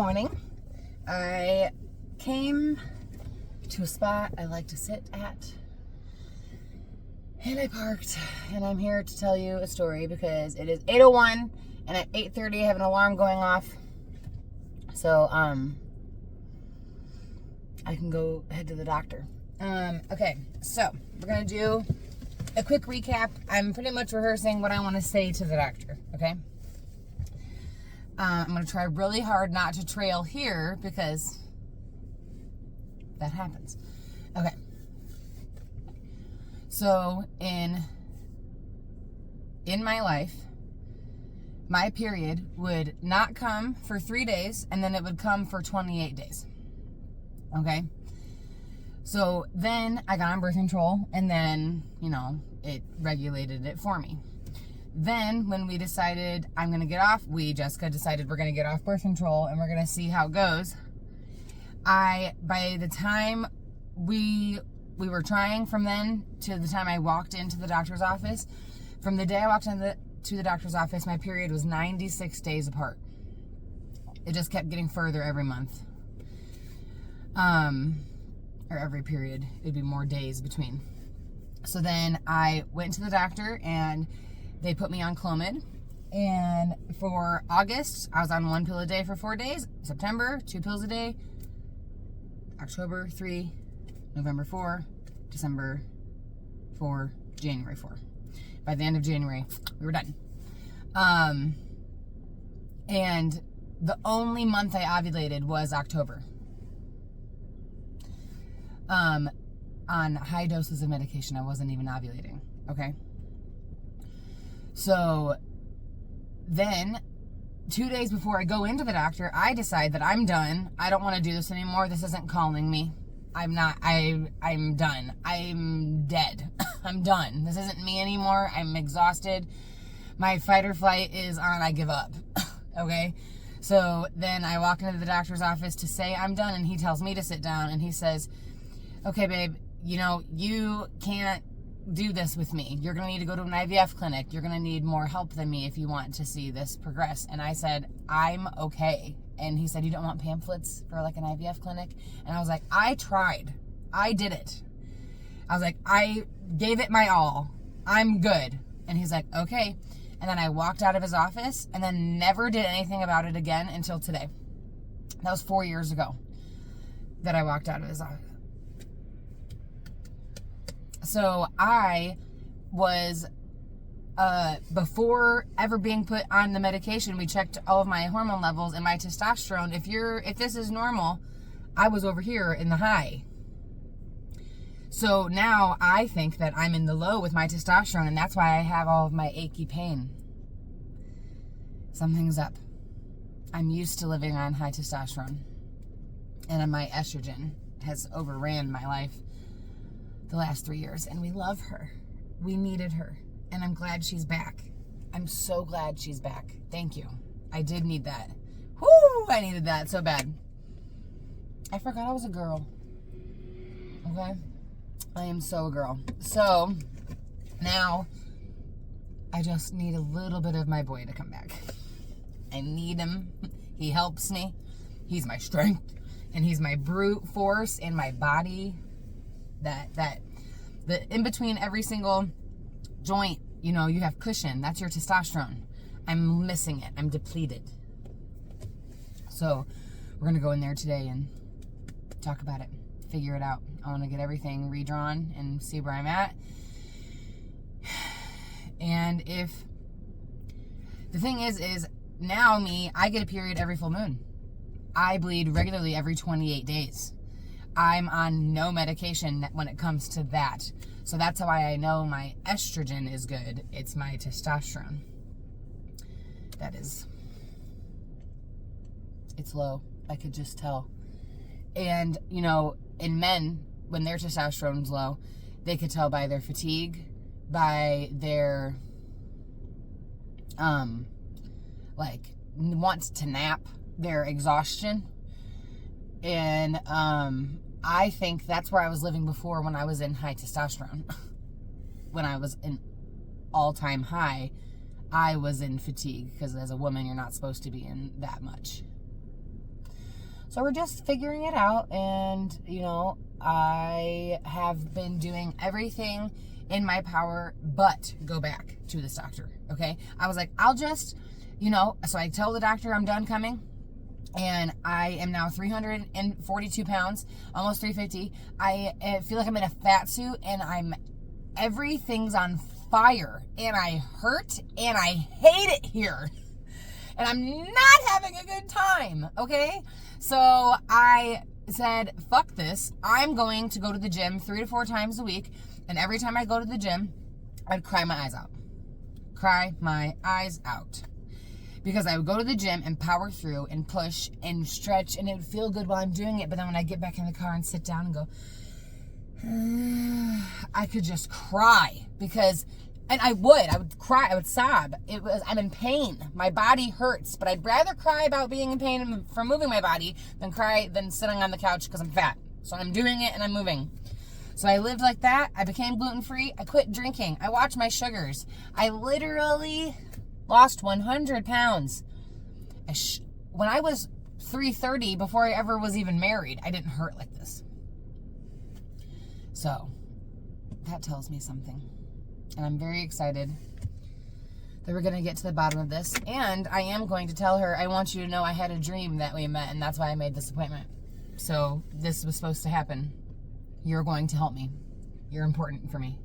morning. I came to a spot I like to sit at, and I parked, and I'm here to tell you a story because it is 8:01, and at 8:30 I have an alarm going off, so I can go head to the doctor. Okay, so we're gonna do a quick recap. I'm pretty much rehearsing what I want to say to the doctor, okay? I'm going to try really hard not to trail here because that happens. Okay. So in my life, my period would not come for 3 days, and then it would come for 28 days. Okay? So then I got on birth control, and then, it regulated it for me. Then when we decided I'm going to get off, Jessica decided we're going to get off birth control and we're going to see how it goes. By the time we were trying from then to the time I walked into the doctor's office, from the day I walked to the doctor's office, my period was 96 days apart. It just kept getting further every month. Or every period. It'd be more days between. So then I went to the doctor and they put me on Clomid, and for August, I was on 1 pill a day for 4 days. September, 2 pills a day. October, 3. November, 4. December, 4. January, 4. By the end of January, we were done. And the only month I ovulated was October. On high doses of medication, I wasn't even ovulating, okay? So then 2 days before I go into the doctor, I decide that I'm done. I don't want to do this anymore. This isn't calling me. I'm done. I'm dead. I'm done. This isn't me anymore. I'm exhausted. My fight or flight is on. I give up. Okay. So then I walk into the doctor's office to say I'm done, and he tells me to sit down, and he says, okay, babe, you can't do this with me. You're going to need to go to an IVF clinic. You're going to need more help than me if you want to see this progress. And I said, I'm okay. And he said, you don't want pamphlets for like an IVF clinic? And I was like, I tried. I did it. I was like, I gave it my all. I'm good. And he's like, okay. And then I walked out of his office and then never did anything about it again until today. That was 4 years ago that I walked out of his office. So I was, before ever being put on the medication, we checked all of my hormone levels and my testosterone. If this is normal, I was over here in the high. So now I think that I'm in the low with my testosterone, and that's why I have all of my achy pain. Something's up. I'm used to living on high testosterone, and my estrogen has overran my life the last 3 years, and we love her. We needed her, and I'm glad she's back. I'm so glad she's back. Thank you. I did need that. Whoo! I needed that so bad. I forgot I was a girl. Okay? I am so a girl. So, now, I just need a little bit of my boy to come back. I need him. He helps me. He's my strength, and he's my brute force in my body. The in between every single joint, you have cushion. That's your testosterone. I'm missing it. I'm depleted. So we're going to go in there today and talk about it, figure it out. I want to get everything redrawn and see where I'm at. And if the thing is now I get a period every full moon. I bleed regularly every 28 days. I'm on no medication when it comes to that. So that's why I know my estrogen is good. It's my testosterone. It's low. I could just tell. And, in men, when their testosterone's low, they could tell by their fatigue, by their, wants to nap, their exhaustion. And, I think that's where I was living before when I was in high testosterone. When I was in all-time high, I was in fatigue because as a woman, you're not supposed to be in that much. So we're just figuring it out. And, you know, I have been doing everything in my power but go back to this doctor, okay? I was like, I'll just, you know, so I tell the doctor I'm done coming. And I am now 342 pounds, almost 350. I feel like I'm in a fat suit, and everything's on fire, and I hurt, and I hate it here. And I'm not having a good time, okay? So I said, fuck this. I'm going to go to the gym 3 to 4 times a week, and every time I go to the gym, I'd cry my eyes out. Cry my eyes out. Because I would go to the gym and power through and push and stretch, and it would feel good while I'm doing it. But then when I get back in the car and sit down and go, I could just cry because, and I would cry, I would sob. I'm in pain. My body hurts, but I'd rather cry about being in pain from moving my body than sitting on the couch because I'm fat. So I'm doing it and I'm moving. So I lived like that. I became gluten-free. I quit drinking. I watched my sugars. I literally lost 100 pounds. When I was 330, before I ever was even married, I didn't hurt like this. So that tells me something. And I'm very excited that we're going to get to the bottom of this. And I am going to tell her, I want you to know I had a dream that we met, and that's why I made this appointment. So this was supposed to happen. You're going to help me. You're important for me.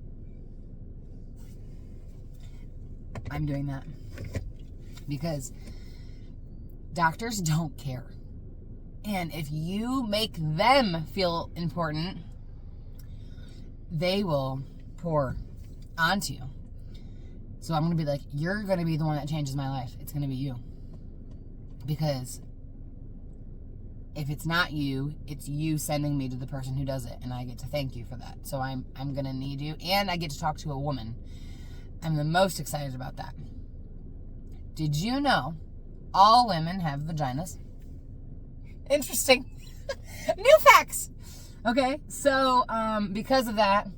I'm doing that because doctors don't care. And if you make them feel important, they will pour onto you. So I'm going to be like, you're going to be the one that changes my life. It's going to be you. Because if it's not you, it's you sending me to the person who does it. And I get to thank you for that. So I'm going to need you. And I get to talk to a woman. I'm the most excited about that. Did you know all women have vaginas? Interesting. New facts. Okay, so because of that,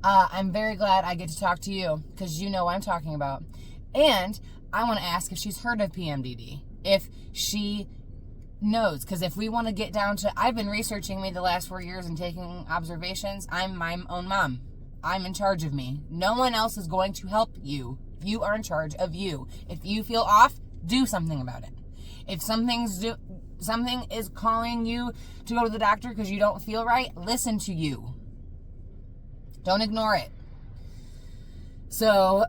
I'm very glad I get to talk to you because you know what I'm talking about. And I want to ask if she's heard of PMDD, if she knows, because if we want to get down to, I've been researching me the last 4 years and taking observations. I'm my own mom. I'm in charge of me. No one else is going to help you. You are in charge of you. If you feel off, do something about it. If something is calling you to go to the doctor because you don't feel right, listen to you. Don't ignore it. So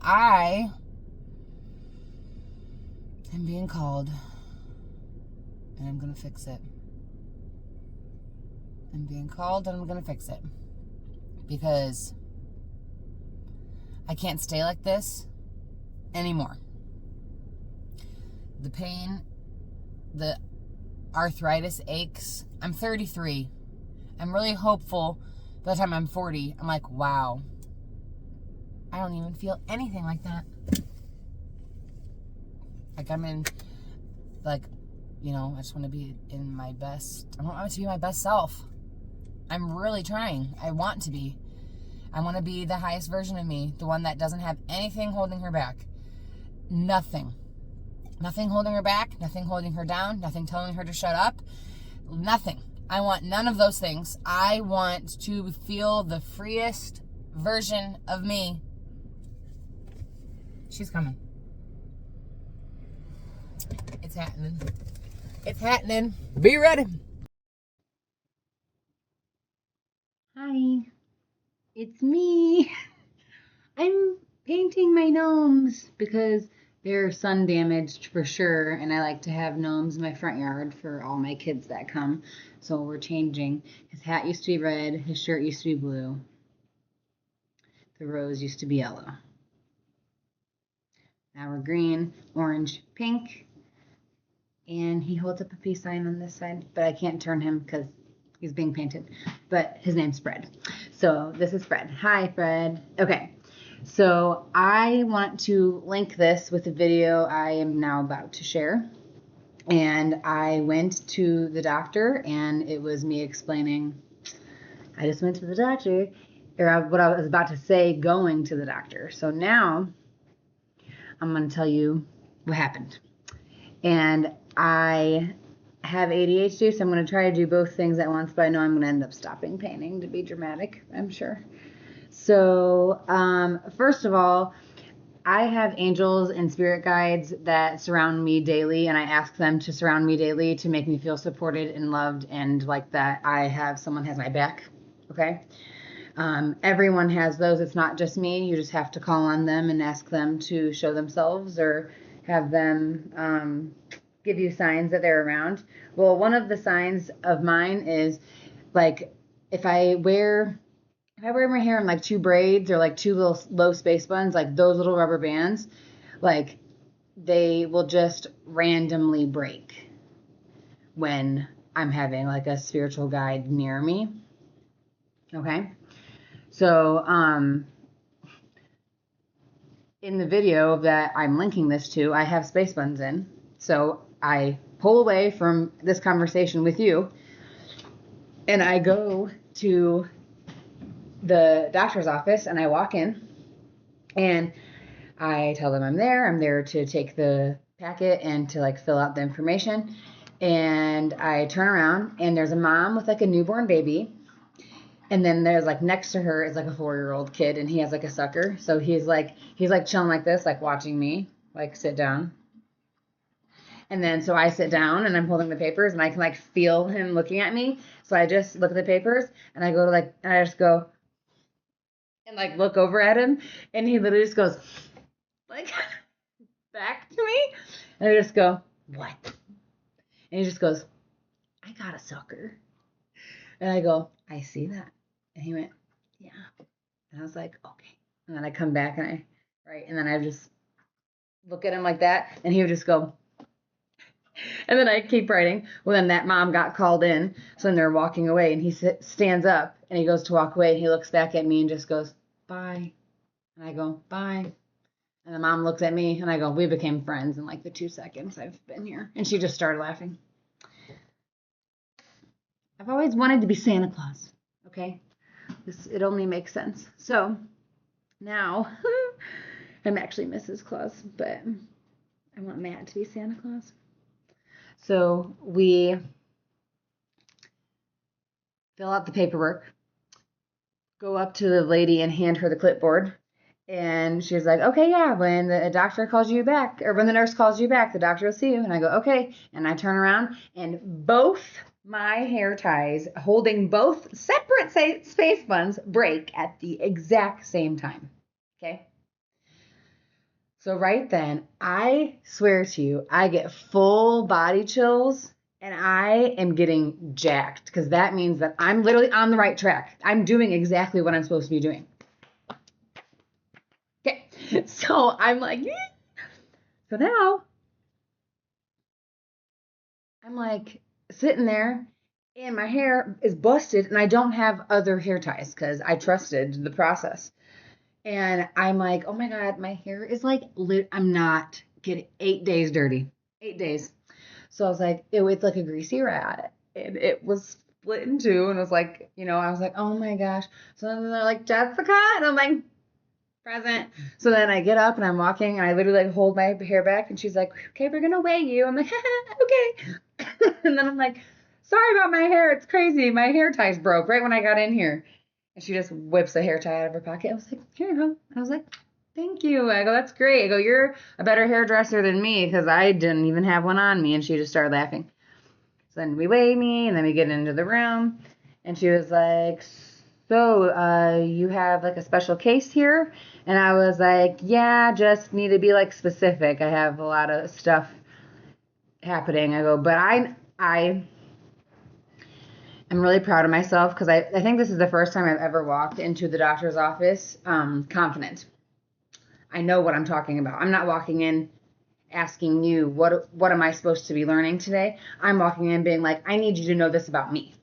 I am being called, and I'm going to fix it. I'm being called, and I'm going to fix it. Because I can't stay like this anymore. The pain, the arthritis aches. I'm 33. I'm really hopeful by the time I'm 40. I'm like, wow. I don't even feel anything like that. Like I'm in, like, you know, I just want to be in my best. I want to be my best self. I'm really trying. I want to be. I want to be the highest version of me. The one that doesn't have anything holding her back. Nothing. Nothing holding her back. Nothing holding her down. Nothing telling her to shut up. Nothing. I want none of those things. I want to feel the freest version of me. She's coming. It's happening. It's happening. Be ready. Hi, it's me. I'm painting my gnomes because they're sun damaged for sure, and I like to have gnomes in my front yard for all my kids that come. So we're changing. His hat used to be red, his shirt used to be blue, the rose used to be yellow. Now we're green, orange, pink, and he holds up a peace sign on this side, but I can't turn him because he's being painted. But his name's Fred. So this is Fred. Hi, Fred. Okay. So I want to link this with a video I am now about to share. And I went to the doctor, and it was me explaining, I just went to the doctor, or what I was about to say going to the doctor. So now I'm going to tell you what happened. And I have ADHD, so I'm going to try to do both things at once, but I know I'm going to end up stopping painting to be dramatic, I'm sure. So, first of all, I have angels and spirit guides that surround me daily, and I ask them to surround me daily to make me feel supported and loved and like that someone has my back. Okay. Everyone has those. It's not just me. You just have to call on them and ask them to show themselves or have them give you signs that they're around. Well, one of the signs of mine is like if I wear my hair in like two braids or like two little low space buns, like those little rubber bands, like they will just randomly break when I'm having like a spiritual guide near me. Okay. So, in the video that I'm linking this to, I have space buns in. So I pull away from this conversation with you and I go to the doctor's office and I walk in and I tell them I'm there. I'm there to take the packet and to like fill out the information. And I turn around and there's a mom with like a newborn baby. And then there's like next to her is like a 4-year-old kid and he has like a sucker. So he's like chilling like this, like watching me like sit down. And then so I sit down and I'm holding the papers and I can like feel him looking at me. So I just look at the papers and I go to like, and I just go and like look over at him and he literally just goes like back to me. And I just go, what? And he just goes, I got a sucker. And I go, I see that. And he went, yeah. And I was like, okay. And then I come back and and then I just look at him like that and he would just go, and then I keep writing. Well, then that mom got called in. So then they're walking away and he stands up and he goes to walk away and he looks back at me and just goes, bye. And I go, bye. And the mom looks at me and I go, we became friends in like the 2 seconds I've been here. And she just started laughing. I've always wanted to be Santa Claus. Okay. It only makes sense. So now I'm actually Mrs. Claus, but I want Matt to be Santa Claus. So we fill out the paperwork, go up to the lady and hand her the clipboard. And she's like, okay, yeah, when the doctor calls you back, or when the nurse calls you back, the doctor will see you. And I go, okay. And I turn around and both my hair ties holding both separate space buns break at the exact same time. Okay. So right then, I swear to you, I get full body chills and I am getting jacked because that means that I'm literally on the right track. I'm doing exactly what I'm supposed to be doing. Okay. So I'm like, so now I'm like sitting there and my hair is busted and I don't have other hair ties because I trusted the process. And I'm like, oh my God, my hair is like, I'm not getting 8 days dirty. 8 days. So I was like, it's like a greasy rat. And it was split in two. And it was like, I was like, oh my gosh. So then they're like, Jessica. And I'm like, present. So then I get up and I'm walking and I literally like hold my hair back. And she's like, okay, we're going to weigh you. I'm like, okay. And then I'm like, sorry about my hair. It's crazy. My hair ties broke right when I got in here. And she just whips a hair tie out of her pocket. I was like, here you go. And I was like, thank you. I go, that's great. I go, you're a better hairdresser than me because I didn't even have one on me. And she just started laughing. So then we weigh me and then we get into the room. And she was like, so you have like a special case here? And I was like, yeah, just need to be like specific. I have a lot of stuff happening. I go, but I'm really proud of myself because I think this is the first time I've ever walked into the doctor's office confident. I know what I'm talking about. I'm not walking in asking you, what am I supposed to be learning today? I'm walking in being like, I need you to know this about me.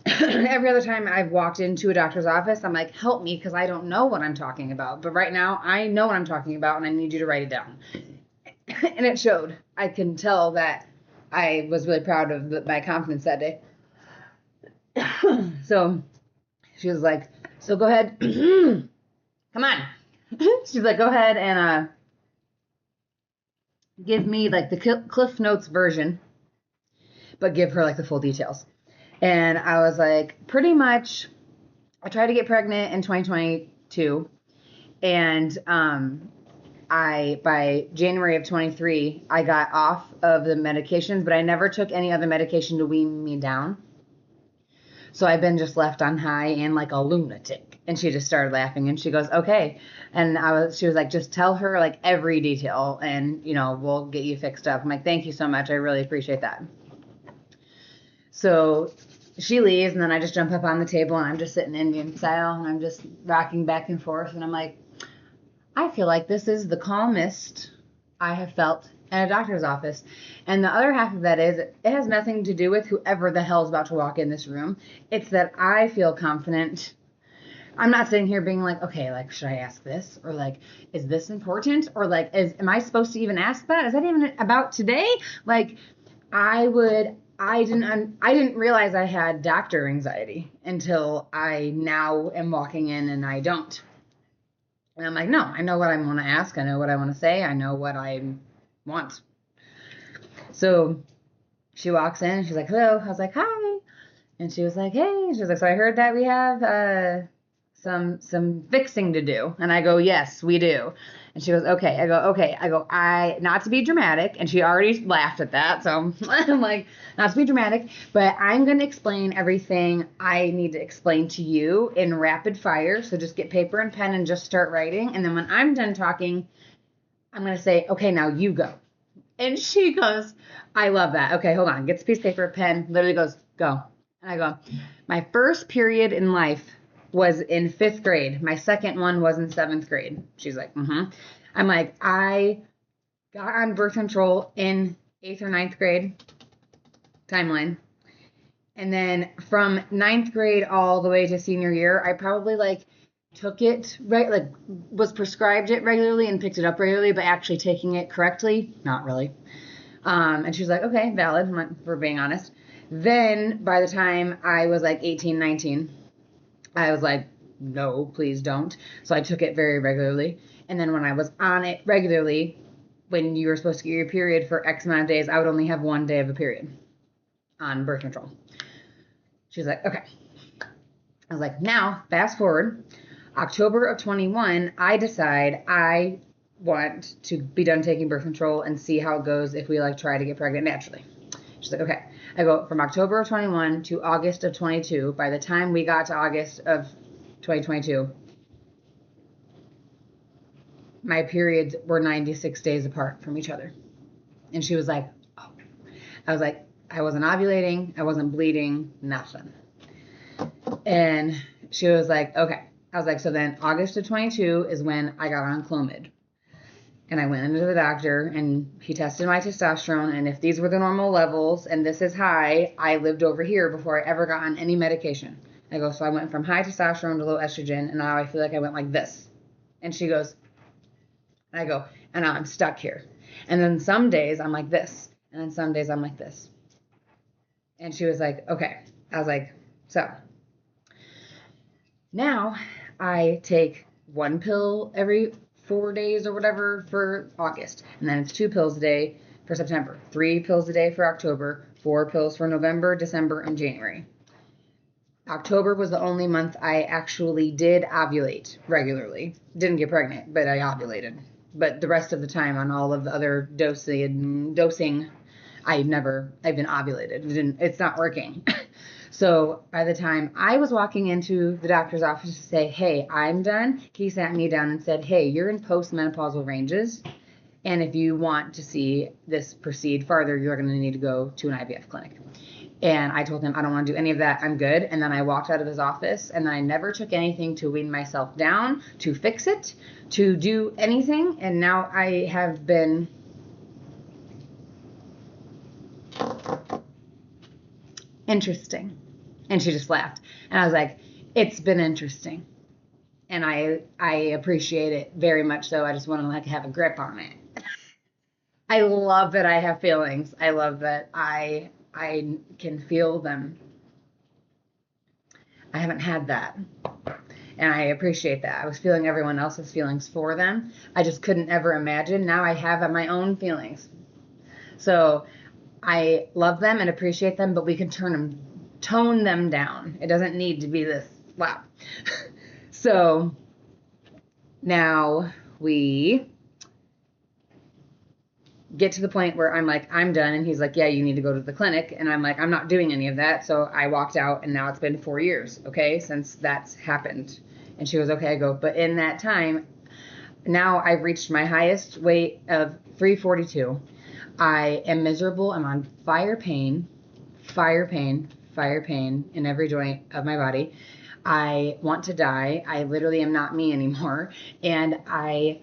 Every other time I've walked into a doctor's office, I'm like, help me because I don't know what I'm talking about. But right now, I know what I'm talking about and I need you to write it down. And it showed. I can tell that I was really proud of my confidence that day. So she was like, so go ahead. Come on. She's like, go ahead and give me like the Cliff Notes version, but give her like the full details. And I was like, pretty much, I tried to get pregnant in 2022, and by January of 23, I got off of the medications, but I never took any other medication to wean me down. So I've been just left on high and like a lunatic. And she just started laughing and she goes, okay. And she was like, just tell her like every detail and, we'll get you fixed up. I'm like, thank you so much. I really appreciate that. So she leaves and then I just jump up on the table and I'm just sitting Indian style and I'm just rocking back and forth. And I'm like, I feel like this is the calmest I have felt in a doctor's office. And the other half of that is it has nothing to do with whoever the hell is about to walk in this room. It's that I feel confident. I'm not sitting here being like, okay, like, should I ask this? Or like, is this important? Or like, am I supposed to even ask that? Is that even about today? Like, I didn't realize I had doctor anxiety until I now am walking in and I don't. And I'm like, no, I know what I want to ask. I know what I want to say. I know what I want. So she walks in and she's like, hello. I was like, hi. And she was like, hey. She was like, so I heard that we have some fixing to do. And I go, yes, we do. And she goes, okay. I go, okay. Not to be dramatic. And she already laughed at that. So I'm like, not to be dramatic, but I'm going to explain everything I need to explain to you in rapid fire. So just get paper and pen and just start writing. And then when I'm done talking, I'm going to say, okay, now you go. And she goes, I love that. Okay, hold on. Gets a piece of paper, pen, literally goes, go. And I go, my first period in life was in 5th grade. My second one was in 7th grade. She's like, mm-hmm. I'm like, I got on birth control in 8th or 9th grade timeline. And then from 9th grade all the way to senior year, I probably like took it right, like was prescribed it regularly and picked it up regularly, but actually taking it correctly, not really. And she's like, okay, valid, for being honest. Then by the time I was like 18, 19, I was like, no, please don't. So I took it very regularly. And then when I was on it regularly, when you were supposed to get your period for X amount of days, I would only have 1 day of a period on birth control. She's like, okay. I was like, now, fast forward, October of 21, I decide I want to be done taking birth control and see how it goes if we like try to get pregnant naturally. She's like, okay. I go from October of 21 to August of 22. By the time we got to August of 2022, my periods were 96 days apart from each other. And she was like, oh. I was like, I wasn't ovulating. I wasn't bleeding. Nothing. And she was like, okay. I was like, so then August of 22 is when I got on Clomid. And I went into the doctor and he tested my testosterone. And if these were the normal levels and this is high, I lived over here before I ever got on any medication. I go, so I went from high testosterone to low estrogen. And now I feel like I went like this. And she goes, and I go, and now I'm stuck here. And then some days I'm like this. And then some days I'm like this. And she was like, okay. I was like, so now I take 1 pill every 4 days or whatever for August. And then it's 2 pills a day for September, 3 pills a day for October, 4 pills for November, December, and January. October was the only month I actually did ovulate regularly. Didn't get pregnant, but I ovulated. But the rest of the time on all of the other dosing, I've been ovulated. It's not working. So by the time I was walking into the doctor's office to say, hey, I'm done, he sat me down and said, hey, you're in postmenopausal ranges. And if you want to see this proceed farther, you're going to need to go to an IVF clinic. And I told him, I don't want to do any of that. I'm good. And then I walked out of his office and I never took anything to wean myself down, to fix it, to do anything. And now I have been interesting. And she just laughed. And I was like, it's been interesting. And I appreciate it very much so. I just want to like have a grip on it. I love that I have feelings. I love that I can feel them. I haven't had that. And I appreciate that. I was feeling everyone else's feelings for them. I just couldn't ever imagine. Now I have my own feelings. So I love them and appreciate them, but we can tone them down. It doesn't need to be this loud. So now we get to the point where I'm like, I'm done. And he's like, yeah, you need to go to the clinic. And I'm like, I'm not doing any of that. So I walked out, and now it's been 4 years, okay, since that's happened. And she was okay. I go, but in that time, now I've reached my highest weight of 342. I am miserable. I'm on fire pain in every joint of my body. I want to die. I literally am not me anymore. And I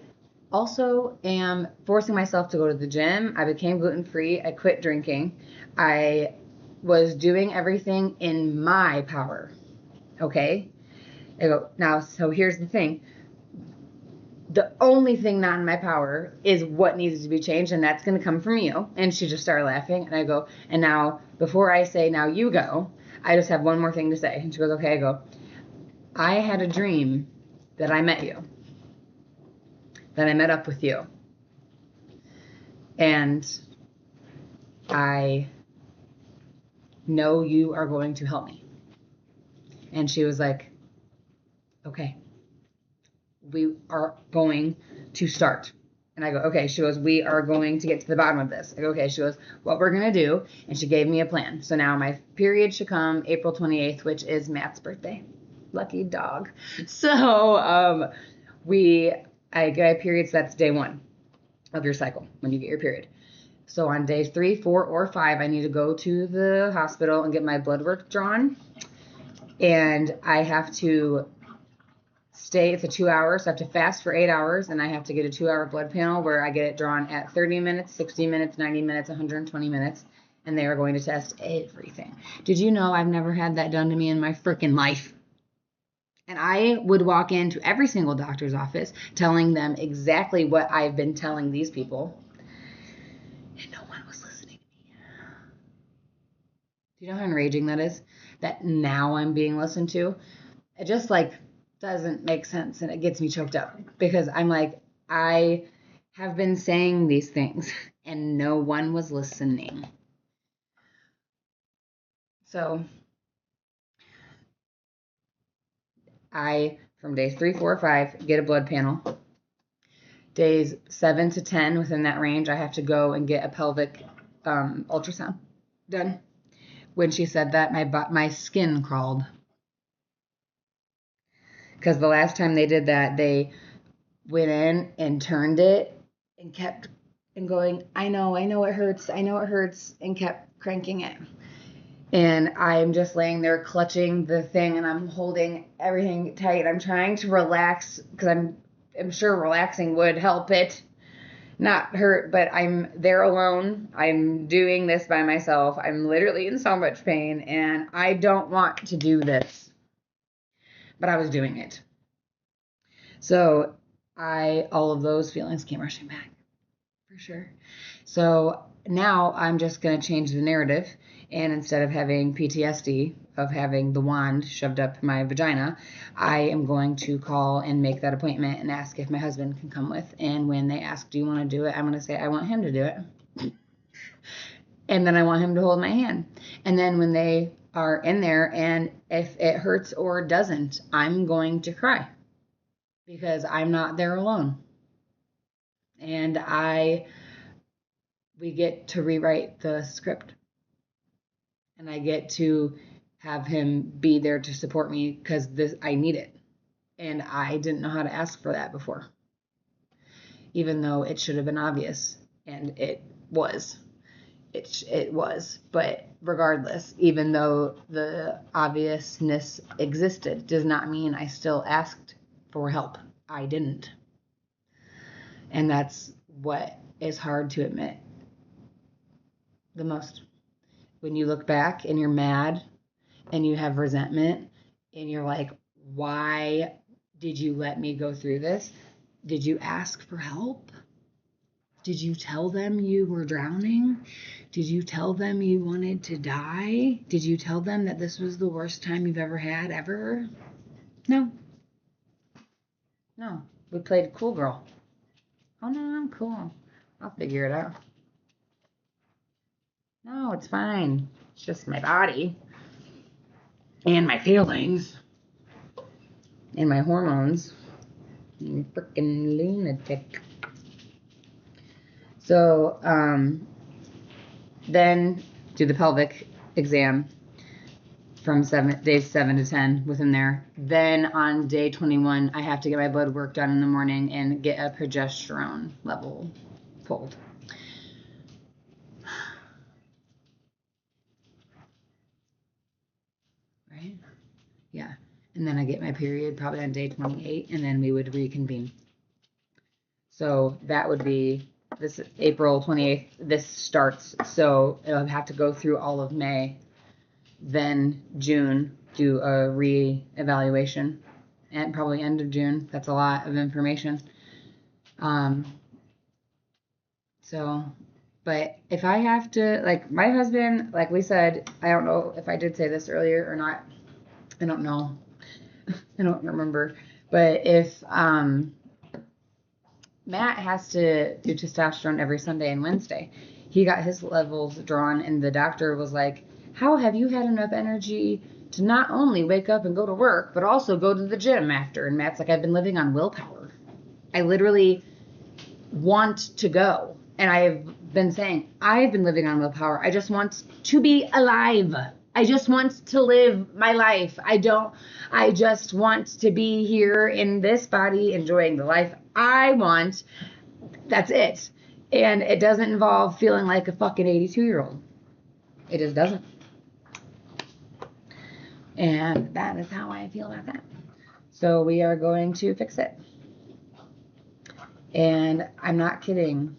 also am forcing myself to go to the gym. I became gluten-free. I quit drinking. I was doing everything in my power. Okay? I go, now, so here's the thing. The only thing not in my power is what needs to be changed, and that's going to come from you. And she just started laughing, and I go, and now, before I say, now you go, I just have one more thing to say. And she goes, okay. I go, I had a dream that I met you, that I met up with you, and I know you are going to help me. And she was like, okay, we are going to start. And I go, okay. She goes, we are going to get to the bottom of this. I go, okay. She goes, what we're going to do. And she gave me a plan. So now my period should come April 28th, which is Matt's birthday. Lucky dog. So I get periods. That's day 1 of your cycle when you get your period. So on days 3, 4, or 5, I need to go to the hospital and get my blood work drawn. And I have to stay. It's a 2 hours. So I have to fast for 8 hours, and I have to get a 2-hour blood panel where I get it drawn at 30 minutes, 60 minutes, 90 minutes, 120 minutes. And they are going to test everything. Did you know I've never had that done to me in my freaking life? And I would walk into every single doctor's office telling them exactly what I've been telling these people. And no one was listening to me. Do you know how enraging that is? That now I'm being listened to? It just doesn't make sense, and it gets me choked up because I'm like, I have been saying these things and no one was listening. So from days 3, 4, 5, get a blood panel. Days 7 to 10, within that range, I have to go and get a pelvic ultrasound done. When she said that, my skin crawled. Because the last time they did that, they went in and turned it and kept going, I know it hurts, and kept cranking it. And I'm just laying there clutching the thing, and I'm holding everything tight. I'm trying to relax because I'm sure relaxing would help it not hurt, but I'm there alone. I'm doing this by myself. I'm literally in so much pain, and I don't want to do this, but I was doing it. So all of those feelings came rushing back, for sure. So now I'm just going to change the narrative. And instead of having PTSD, of having the wand shoved up my vagina, I am going to call and make that appointment and ask if my husband can come with. And when they ask, do you want to do it? I'm going to say, I want him to do it. And then I want him to hold my hand. And then when they are in there, and if it hurts or doesn't, I'm going to cry because I'm not there alone. And we get to rewrite the script. And I get to have him be there to support me because I need it. And I didn't know how to ask for that before, even though it should have been obvious. And it was. It was. But regardless, even though the obviousness existed, does not mean I still asked for help. I didn't. And that's what is hard to admit the most. When you look back and you're mad and you have resentment and you're like, why did you let me go through this? Did you ask for help? Did you tell them you were drowning? Did you tell them you wanted to die? Did you tell them that this was the worst time you've ever had, ever? No. No, we played cool girl. Oh no, I'm cool. I'll figure it out. No, it's fine. It's just my body and my feelings and my hormones. You freaking lunatic. So, then do the pelvic exam from days 7 to 10 within there. Then on day 21, I have to get my blood work done in the morning and get a progesterone level pulled. Right? Yeah. And then I get my period probably on day 28, and then we would reconvene. So that would be this April 28th. This starts. So it'll have to go through all of May. Then June, do a re-evaluation. And probably end of June. That's a lot of information. So, but if I have to, like my husband, like we said, I don't know if I did say this earlier or not. I don't know. I don't remember. But if Matt has to do testosterone every Sunday and Wednesday, he got his levels drawn, and the doctor was like, how have you had enough energy to not only wake up and go to work, but also go to the gym after? And Matt's like, I've been living on willpower. I literally want to go. And I've been saying, I've been living on willpower. I just want to be alive. I just want to live my life. I just want to be here in this body, enjoying the life I want. That's it. And it doesn't involve feeling like a fucking 82-year-old. It just doesn't. And that is how I feel about that. So we are going to fix it. And I'm not kidding.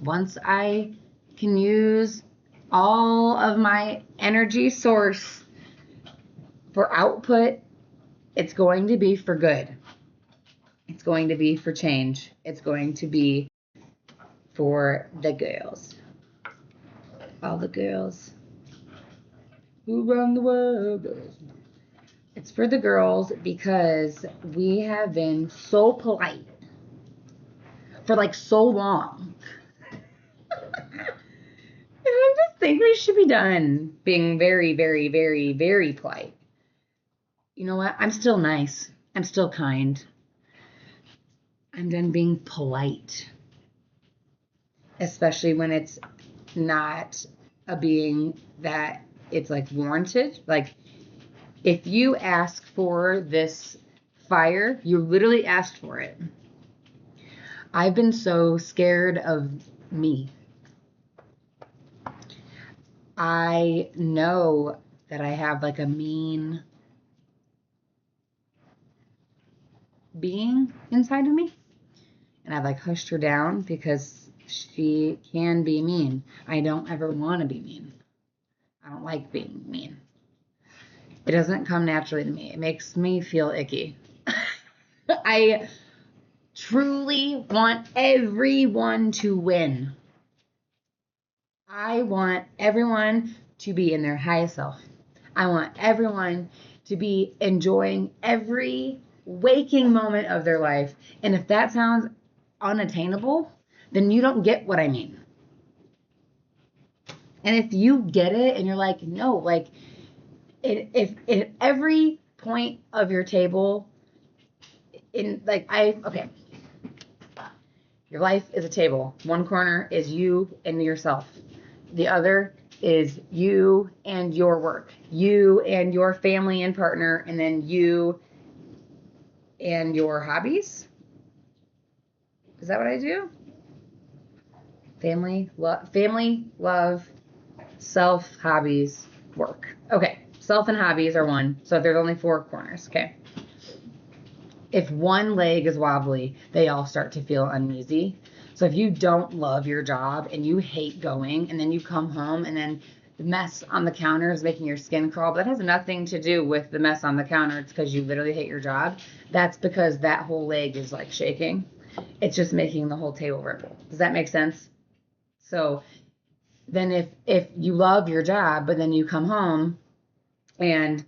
Once I can use all of my energy source for output, it's going to be for good. It's going to be for change. It's going to be for the girls. All the girls who run the world. It's for the girls because we have been so polite for like so long. I just think we should be done being very, very, very, very polite. You know what? I'm still nice. I'm still kind. I'm done being polite. Especially when it's not a being that it's like warranted. Like, if you ask for this fire, you literally asked for it. I've been so scared of me. I know that I have like a mean being inside of me. And I've like hushed her down because she can be mean. I don't ever want to be mean. I don't like being mean. It doesn't come naturally to me. It makes me feel icky. I truly want everyone to win. I want everyone to be in their highest self. I want everyone to be enjoying every waking moment of their life. And if that sounds unattainable, then you don't get what I mean. And if you get it and you're like, no, like, if every point of your table, okay, your life is a table. One corner is you and yourself. The other is you and your work, you and your family and partner, and then you and your hobbies. Is that what I do? Family, love, self, hobbies, work. Okay, self and hobbies are one. So if there's only 4 corners, okay. If one leg is wobbly, they all start to feel uneasy. So if you don't love your job and you hate going, and then you come home and then the mess on the counter is making your skin crawl, but that has nothing to do with the mess on the counter. It's because you literally hate your job. That's because that whole leg is like shaking. It's just making the whole table ripple. Does that make sense? So then if you love your job, but then you come home and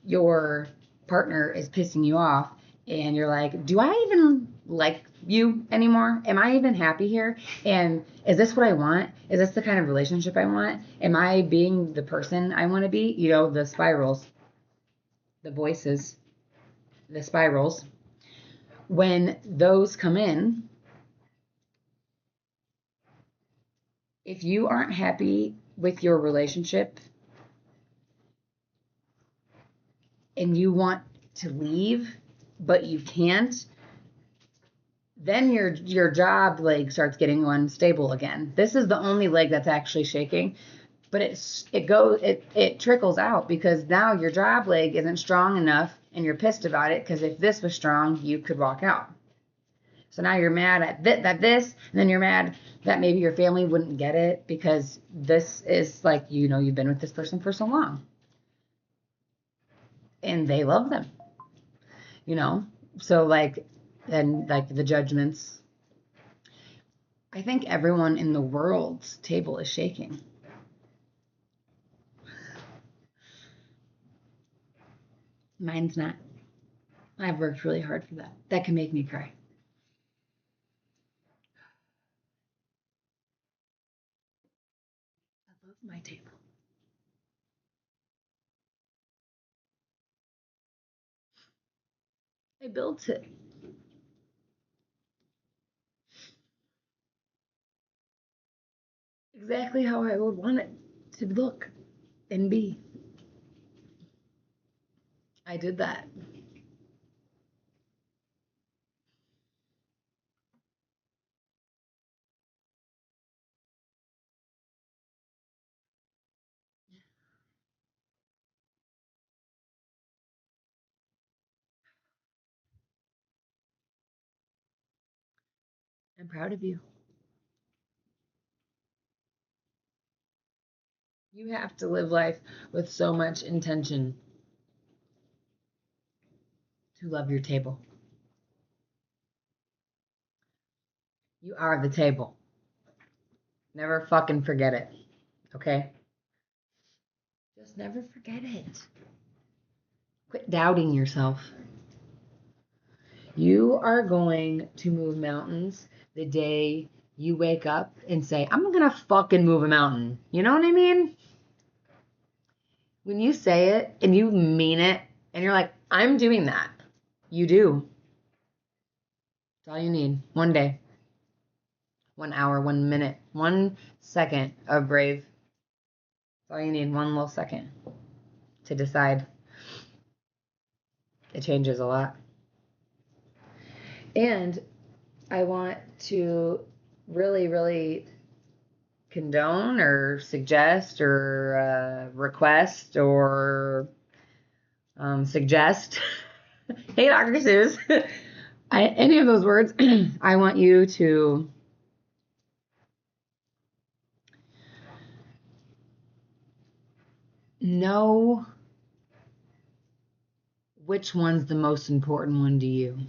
your partner is pissing you off and you're like, do I even like you anymore? Am I even happy here? And is this what I want? Is this the kind of relationship I want? Am I being the person I want to be? You know, the spirals, the voices, the spirals. When those come in, if you aren't happy with your relationship and you want to leave, but you can't, then your job leg starts getting unstable again. This is the only leg that's actually shaking, but it trickles out because now your job leg isn't strong enough and you're pissed about it because if this was strong, you could walk out. So now you're mad at this, and then you're mad that maybe your family wouldn't get it because this is like, you know, you've been with this person for so long and they love them, you know? So like, and like the judgments, I think everyone in the world's table is shaking. Mine's not. I've worked really hard for that. That can make me cry. I love my table. I built it exactly how I would want it to look and be. I did that. I'm proud of you. You have to live life with so much intention to love your table. You are the table. Never fucking forget it. Okay? Just never forget it. Quit doubting yourself. You are going to move mountains the day you wake up and say, I'm going to fucking move a mountain. You know what I mean? When you say it and you mean it and you're like, I'm doing that, you do. That's all you need. One day, 1 hour, 1 minute, 1 second of brave. That's all you need. One little second to decide. It changes a lot. And I want to really, really condone or suggest or request or suggest. Hey, Dr. Seuss. Any of those words, I want you to know which one's the most important one to you.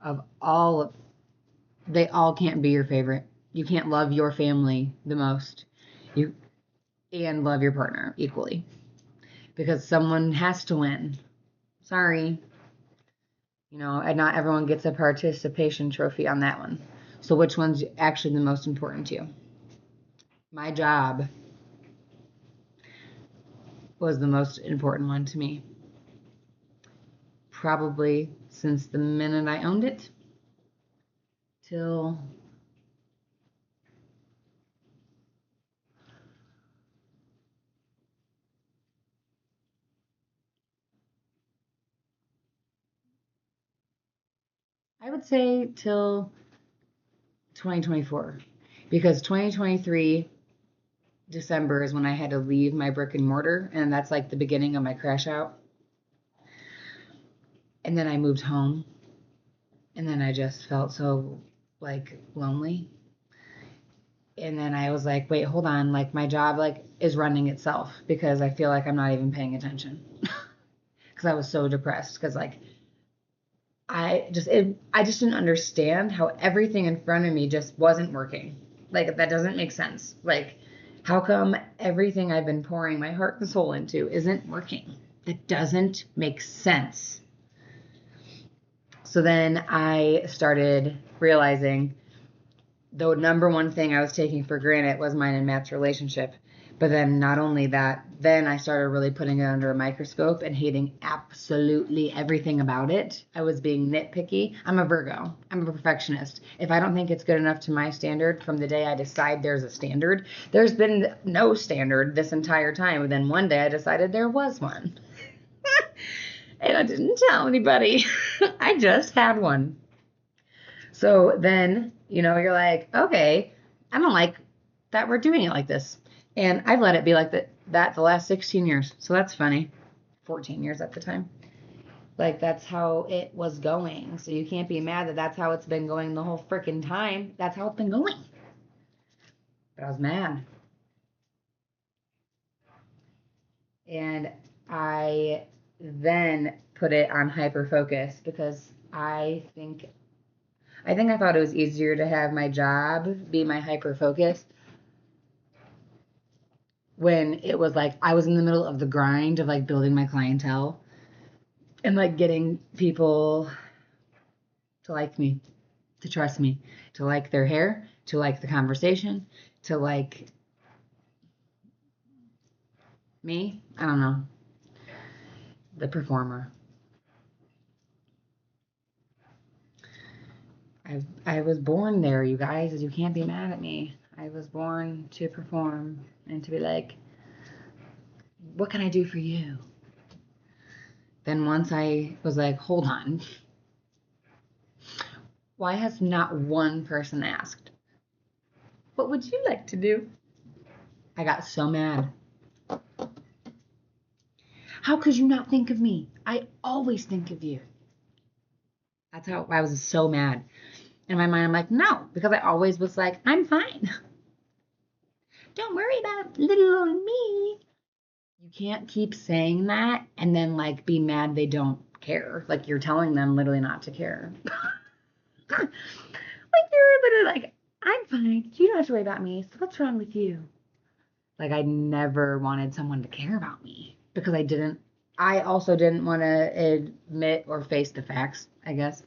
Of all, they all can't be your favorite. You can't love your family the most. You and love your partner equally. Because someone has to win. Sorry. You know, and not everyone gets a participation trophy on that one. So which one's actually the most important to you? My job was the most important one to me. Probably since the minute I owned it till I would say till 2024, because 2023 December is when I had to leave my brick and mortar, and that's like the beginning of my crash out. And then I moved home, and then I just felt so like lonely. And then I was like, wait, hold on, like my job like is running itself because I feel like I'm not even paying attention. Because I was so depressed because like I just didn't understand how everything in front of me just wasn't working. Like that doesn't make sense. Like How come everything I've been pouring my heart and soul into isn't working? That doesn't make sense. So then I started realizing the number one thing I was taking for granted was mine and Matt's relationship. But then not only that, then I started really putting it under a microscope and hating absolutely everything about it. I was being nitpicky. I'm a Virgo. I'm a perfectionist. If I don't think it's good enough to my standard from the day I decide there's a standard, there's been no standard this entire time. And then one day I decided there was one. And I didn't tell anybody. I just had one. So then, you're like, okay, I don't like that we're doing it like this. And I've let it be like that the last 16 years. So that's funny. 14 years at the time. Like, that's how it was going. So you can't be mad that that's how it's been going the whole freaking time. That's how it's been going. But I was mad. And I then put it on hyper focus because I thought it was easier to have my job be my hyper focus when it was like I was in the middle of the grind of like building my clientele and like getting people to like me, to trust me, to like their hair, to like the conversation, to like me. I don't know. The performer. I was born there, you guys. You can't be mad at me. I was born to perform and to be like, what can I do for you? Then once I was like, hold on. Why has not one person asked, what would you like to do? I got so mad. How could you not think of me? I always think of you. That's how I was so mad. In my mind, I'm like, no, because I always was like, I'm fine. Don't worry about little old me. You can't keep saying that and then like be mad they don't care. Like you're telling them literally not to care. Like you're literally like, I'm fine. You don't have to worry about me. So what's wrong with you? Like I never wanted someone to care about me because I also didn't want to admit or face the facts, I guess.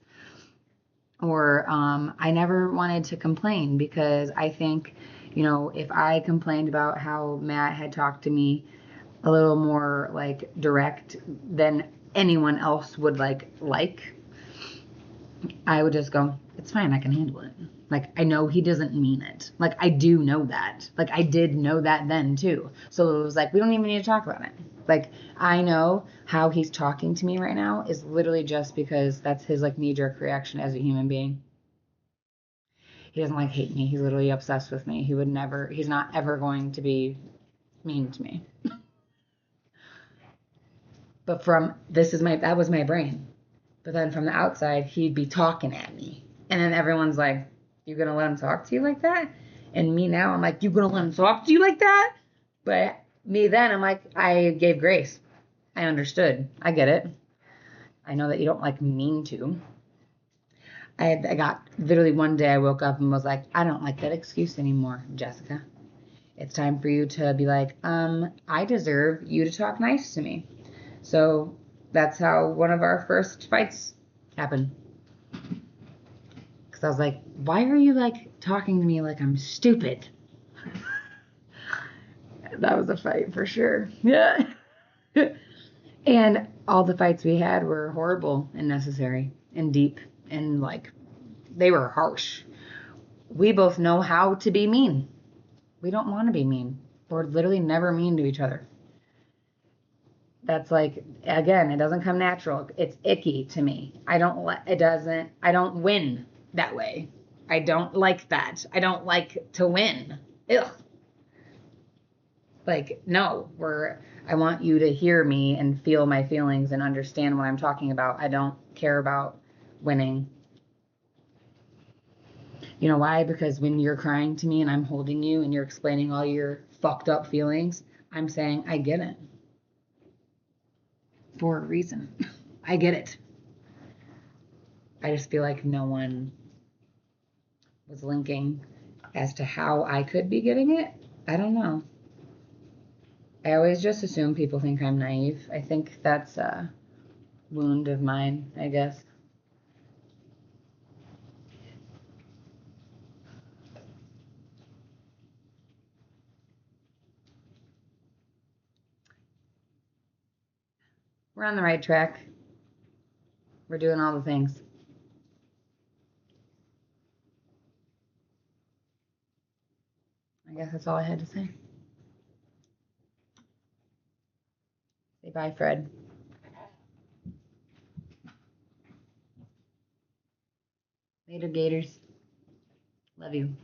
Or I never wanted to complain because I think, if I complained about how Matt had talked to me a little more like direct than anyone else would like, I would just go, it's fine, I can handle it. Like, I know he doesn't mean it. Like, I do know that. Like, I did know that then, too. So it was like, we don't even need to talk about it. Like, I know how he's talking to me right now is literally just because that's his, like, knee-jerk reaction as a human being. He doesn't, like, hate me. He's literally obsessed with me. He's not ever going to be mean to me. But that was my brain. But then from the outside, he'd be talking at me. And then everyone's like, you gonna let him talk to you like that? And me now, I'm like, you gonna let him talk to you like that? But me then, I'm like, I gave grace. I understood. I get it. I know that you don't like mean to. I got literally one day I woke up and was like, I don't like that excuse anymore, Jessica. It's time for you to be like, I deserve you to talk nice to me. So that's how one of our first fights happened. Because I was like, why are you like talking to me like I'm stupid? That was a fight for sure. Yeah. And all the fights we had were horrible and necessary and deep and like they were harsh. We both know how to be mean. We don't want to be mean. We're literally never mean to each other. That's like, again, it doesn't come natural. It's icky to me. I don't win that way. I don't like that. I don't like to win. Ugh. Like, no, I want you to hear me and feel my feelings and understand what I'm talking about. I don't care about winning. You know why? Because when you're crying to me and I'm holding you and you're explaining all your fucked up feelings, I'm saying, I get it. For a reason. I get it. I just feel like no one was linking as to how I could be getting it. I don't know. I always just assume people think I'm naive. I think that's a wound of mine, I guess. We're on the right track. We're doing all the things. I guess that's all I had to say. Say bye, Fred. Later, Gators. Love you.